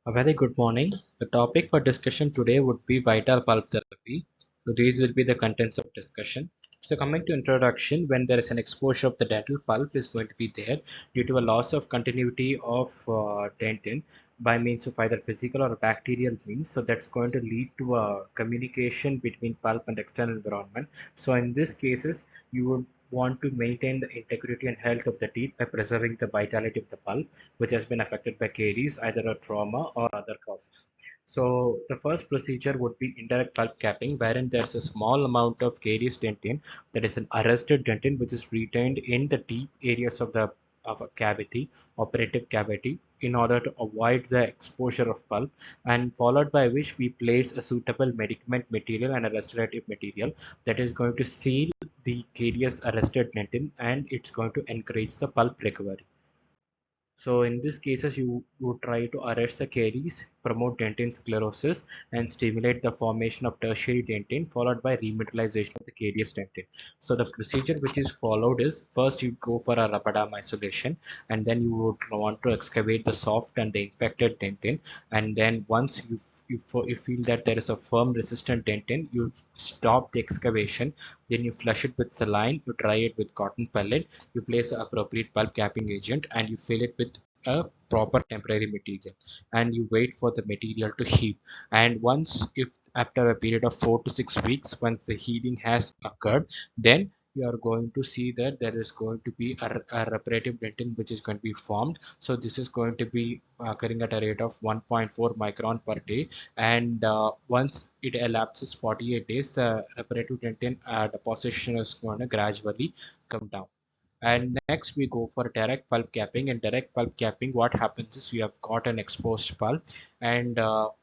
A very good morning. The topic for discussion today would be vital pulp therapy. So these will be the contents of discussion. So coming to introduction, when there is an exposure of the dental pulp is going to be there due to a loss of continuity of dentin by means of either physical or bacterial means. So that's going to lead to a communication between pulp and external environment. So in these cases, you would want to maintain the integrity and health of the teeth by preserving the vitality of the pulp which has been affected by caries, either a trauma or other causes. So the first procedure would be indirect pulp capping, wherein there's a small amount of caries dentin, that is an arrested dentin, which is retained in the deep areas of a cavity, operative cavity, in order to avoid the exposure of pulp, and followed by which we place a suitable medicament material and a restorative material that is going to seal the carious arrested dentin, and it's going to encourage the pulp recovery. So in these cases, you would try to arrest the caries, promote dentin sclerosis, and stimulate the formation of tertiary dentin, followed by remineralization of the carious dentin. So the procedure which is followed is first you go for a rubber isolation, and then you would want to excavate the soft and the infected dentin, and then once you feel that there is a firm resistant dentin, you stop the excavation, then you flush it with saline, you dry it with cotton pellet, you place the appropriate pulp capping agent, and you fill it with a proper temporary material, and you wait for the material to heal. And once, if after a period of 4 to 6 weeks, once the healing has occurred, then you are going to see that there is going to be a reparative dentin which is going to be formed. So this is going to be occurring at a rate of 1.4 micron per day, and once it elapses 48 days, the reparative dentin deposition is going to gradually come down. And next we go for direct pulp capping. And direct pulp capping, what happens is we have got an exposed pulp, and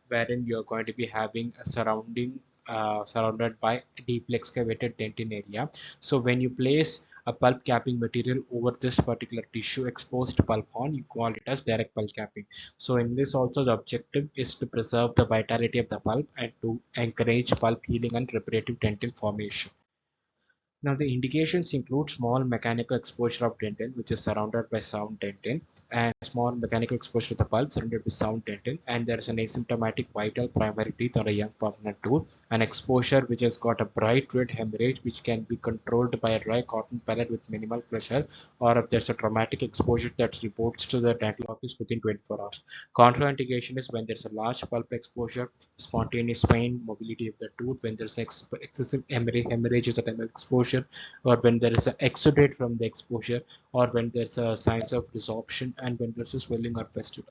wherein you're going to be having a surrounded by deeply excavated dentin area. So when you place a pulp capping material over this particular tissue exposed pulp on, you call it as direct pulp capping. So in this also, the objective is to preserve the vitality of the pulp and to encourage pulp healing and reparative dentin formation. Now, the indications include small mechanical exposure of dentin, which is surrounded by sound dentin, and small mechanical exposure to the pulp surrounded by sound dentin, and there is an asymptomatic vital primary teeth or a young permanent tooth, an exposure which has got a bright red hemorrhage which can be controlled by a dry cotton pellet with minimal pressure, or if there's a traumatic exposure that reports to the dental office within 24 hours. Contraindication is when there's a large pulp exposure, spontaneous pain, mobility of the tooth, when there's excessive hemorrhage at the time of exposure, or when there is an exudate from the exposure, or when there's a signs of resorption, and when there's a swelling or fistula.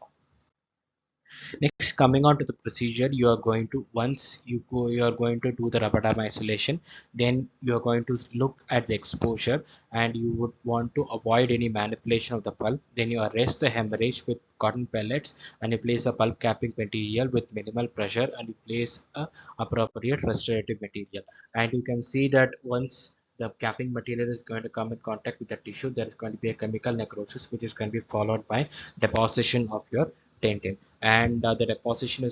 Next, coming on to the procedure, you are going to, once you are going to do the rubber dam isolation, then you are going to look at the exposure, and you would want to avoid any manipulation of the pulp. Then you arrest the hemorrhage with cotton pellets, and you place a pulp capping material with minimal pressure, and you place a appropriate restorative material. And you can see that once the capping material is going to come in contact with the tissue, there is going to be a chemical necrosis, which is going to be followed by deposition of your dentin. And the deposition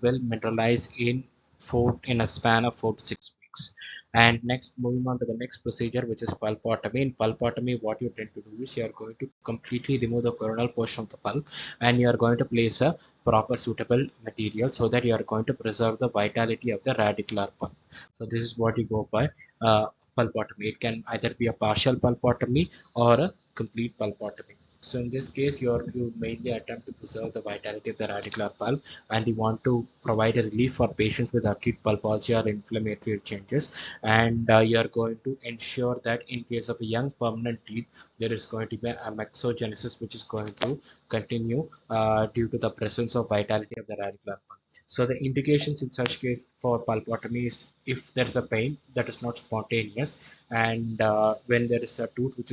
will mineralize in a span of 4 to 6 weeks. And next, moving on to the next procedure, which is pulpotomy. In pulpotomy, what you tend to do is you are going to completely remove the coronal portion of the pulp, and you are going to place a proper suitable material so that you are going to preserve the vitality of the radicular pulp. So this is what you go by uh, pulpotomy. It can either be a partial pulpotomy or a complete pulpotomy. So in this case, you mainly attempt to preserve the vitality of the radicular pulp, and you want to provide a relief for patients with acute pulpology or inflammatory changes. And you are going to ensure that in case of a young permanent teeth, there is going to be a maxogenesis, which is going to continue due to the presence of vitality of the radicular pulp. So the indications in such case for pulpotomy is if there is a pain that is not spontaneous, and when there is a tooth which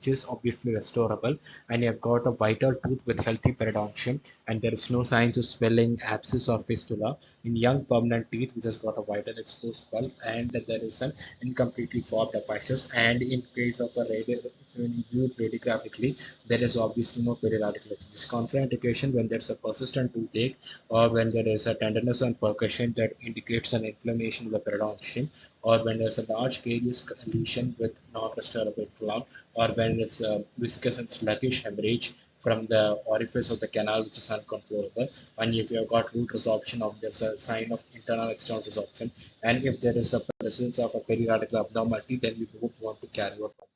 is obviously restorable, and you have got a vital tooth with healthy periodontium, and there is no signs of swelling, abscess, or fistula in young permanent teeth which has got a vital exposed pulp, and there is an incompletely formed apices, and in case of a when you view it radiographically, there is obviously no periradical changes. Contraindication when there is a persistent toothache, or when there is a tenderness and percussion that indicates an inflammation of the periodontium, or when there's a large carious lesion with non-restorable clot, or when it's a viscous and sluggish hemorrhage from the orifice of the canal, which is uncontrollable. And if you have got root resorption, of there's a sign of internal external resorption. And if there is a presence of a periradical abnormality, then you don't want to carry out pulp.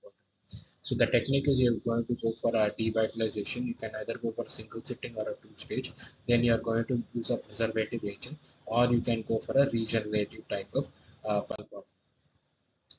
So the technique is you're going to go for a devitalization. You can either go for a single sitting or a two stage. Then you are going to use a preservative agent, or you can go for a regenerative type of pulp.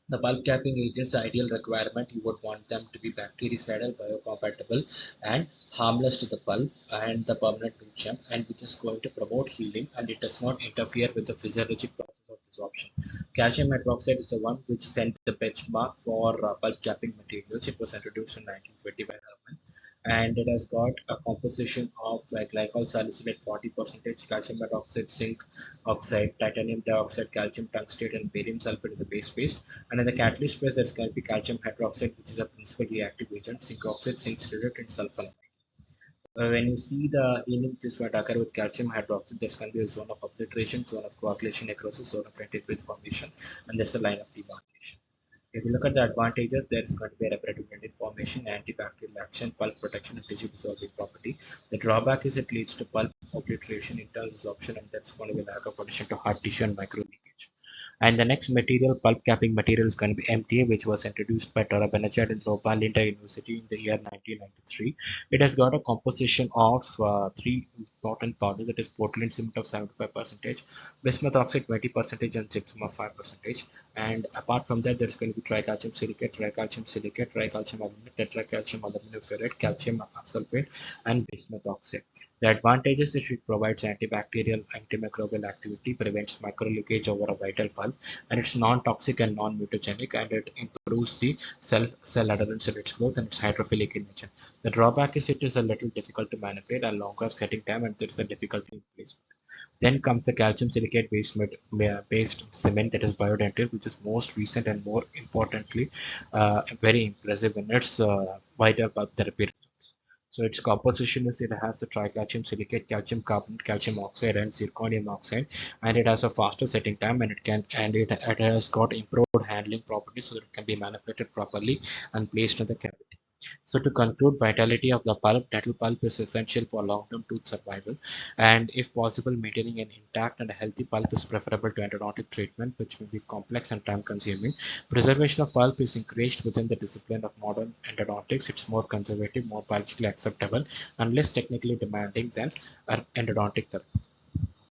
The bulk capping agents, the ideal requirement, you would want them to be bactericidal, biocompatible, and harmless to the pulp and the permanent root stem, and which is going to promote healing and it does not interfere with the physiologic process of absorption. Calcium hydroxide is the one which set the benchmark for bulk capping materials. It was introduced in 1920 by Herman, and it has got a composition of like glycol salicylate 40%, calcium hydroxide, zinc oxide, titanium dioxide, calcium tungstate, and barium sulfate in the base phase. And in the catalyst phase, there's going to be calcium hydroxide, which is a principal reactive agent, zinc oxide, zinc sulfate, and sulfur. When you see the healing, this might occur with calcium hydroxide. There's going to be a zone of obliteration, zone of coagulation necrosis, zone of antiquate formation, and there's a line of demarcation. If you look at the advantages, there is going to be a reparative membrane formation, antibacterial action, pulp protection, and tissue dissolving property. The drawback is it leads to pulp obliteration, internal absorption, and that's going to be lack of addition to hard tissue and micro leakage. And the next material, pulp capping material, is going to be MTA, which was introduced by Tora Benachad in Lopalinda University in the year 1993. It has got a composition of three important powders, that is portland cement of 75%, bismuth oxide 20%, and gypsum of 5%. And apart from that, there's going to be tricalcium silicate, tricalcium aluminate, tetracalcium aluminum ferrate, calcium sulfate, and bismuth oxide. The advantages is it provides antibacterial, antimicrobial activity, prevents microleakage over a vital pulp, and it's non-toxic and non-mutagenic, and it improves the cell adherence in its growth and its hydrophilic in nature. The drawback is it is a little difficult to manipulate, a longer setting time, and there is a difficulty in placement. Then comes the calcium silicate based cement, that is biodental, which is most recent and more importantly very impressive in its vital bulb therapy results. So its composition is it has the tricalcium silicate, calcium carbonate, calcium oxide, and zirconium oxide, and it has a faster setting time, and it has got improved handling properties so that it can be manipulated properly and placed in the cavity. So to conclude, vitality of the pulp, dental pulp is essential for long-term tooth survival, and if possible, maintaining an intact and healthy pulp is preferable to endodontic treatment, which may be complex and time-consuming. Preservation of pulp is encouraged within the discipline of modern endodontics. It's more conservative, more biologically acceptable, and less technically demanding than endodontic therapy.